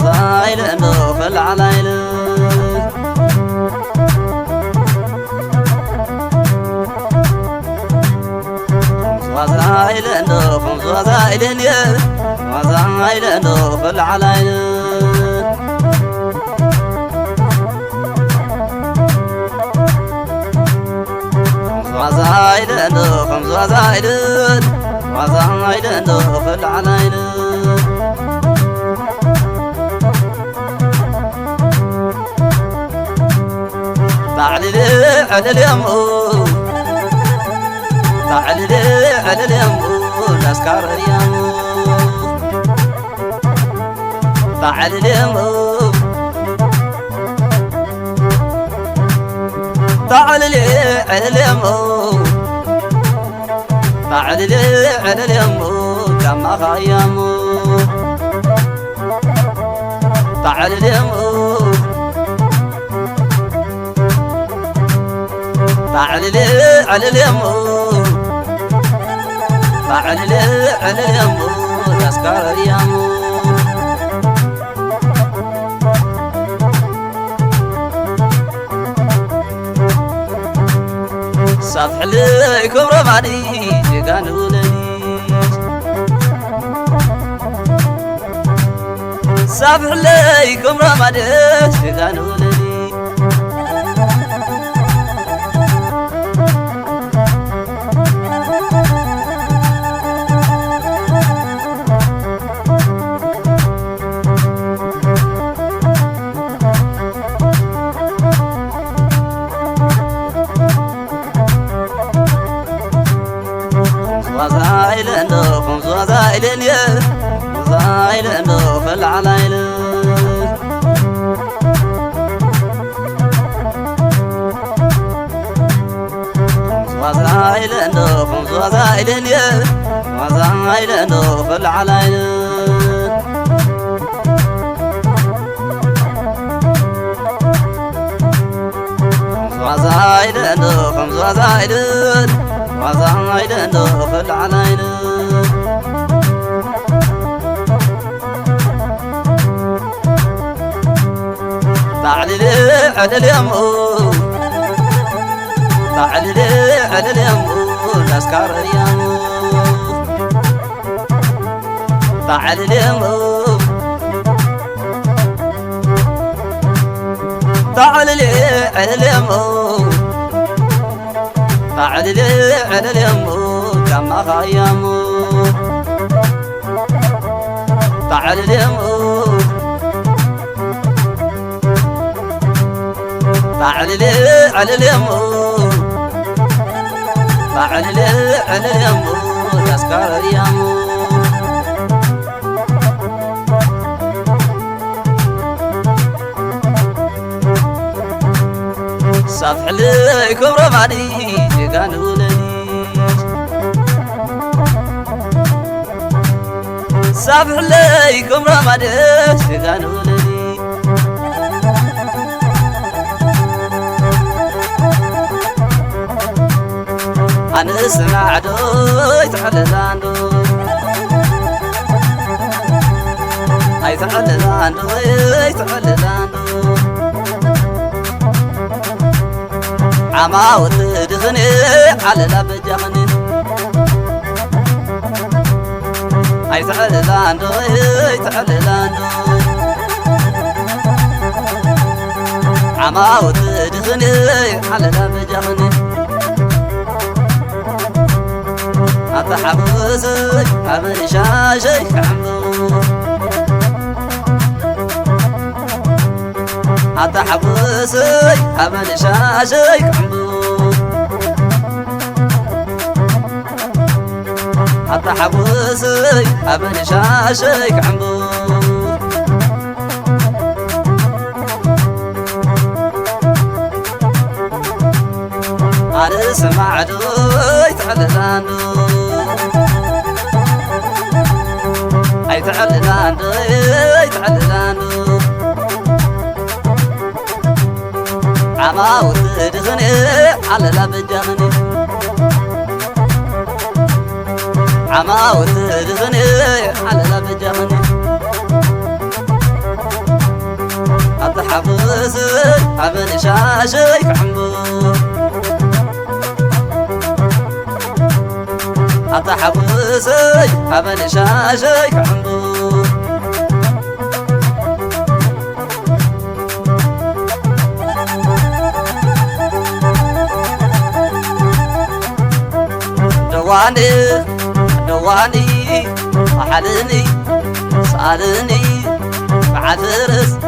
وزايل نوفل عليل وزايل نوفل وزايل يا وزايل نوفل عليل وزايد نوفل وزايد وزايد نوفل علينا بعد لي على اليمو بعد لي على اليمو نسكر اليمو بعد اليمو بعد لي على اليمو بعد لي على اليمو كما خيمو بعد اليمو بعد لي على اليمو بعد لي على اليمو تذكر اليمو صفح ليكم رماني كانوا لنيش صفح ليكم رماني كانوا لنيش وزايل نوفل وزايل يا وزايل نوفل عليل وزايل نوفل وزايل يا وزايل نوفل عليل وزايل نوفل وزايل وزايد نوفل علينا بعد لي على اليمو بعد لي على اليمو نسكر اليمو بعد اليمو بعد لي على اليمو بعد لي على اليمو كما خيمو بعد اليمو بعد لي على اليمو بعد لي على اليمو تذكر اليمو صفح ليكم رماني كانوا لنيش صفح ليكم رماني كانوا لنيش أنا سمع دويت على زاندو هاي على زاندو على زاندو عماوت دخني على لب جغني هاي تعال لاندو تعال لاندو عماوت دخني على لب جغني أتحبسك أمن شاشك عمو أتحبسك أمن شاشك عمو أتحبسك أمن شاشك عمو أنا سمعت يتعللانو يتعللانو يتعللانو عماوت دخني على لب جغني عماوت دخني على لب جغني أتحبسي أبن شاشي كحمبو أتحبسي أبن شاشي كحمبو دواني دواني أحلني سألني بعترس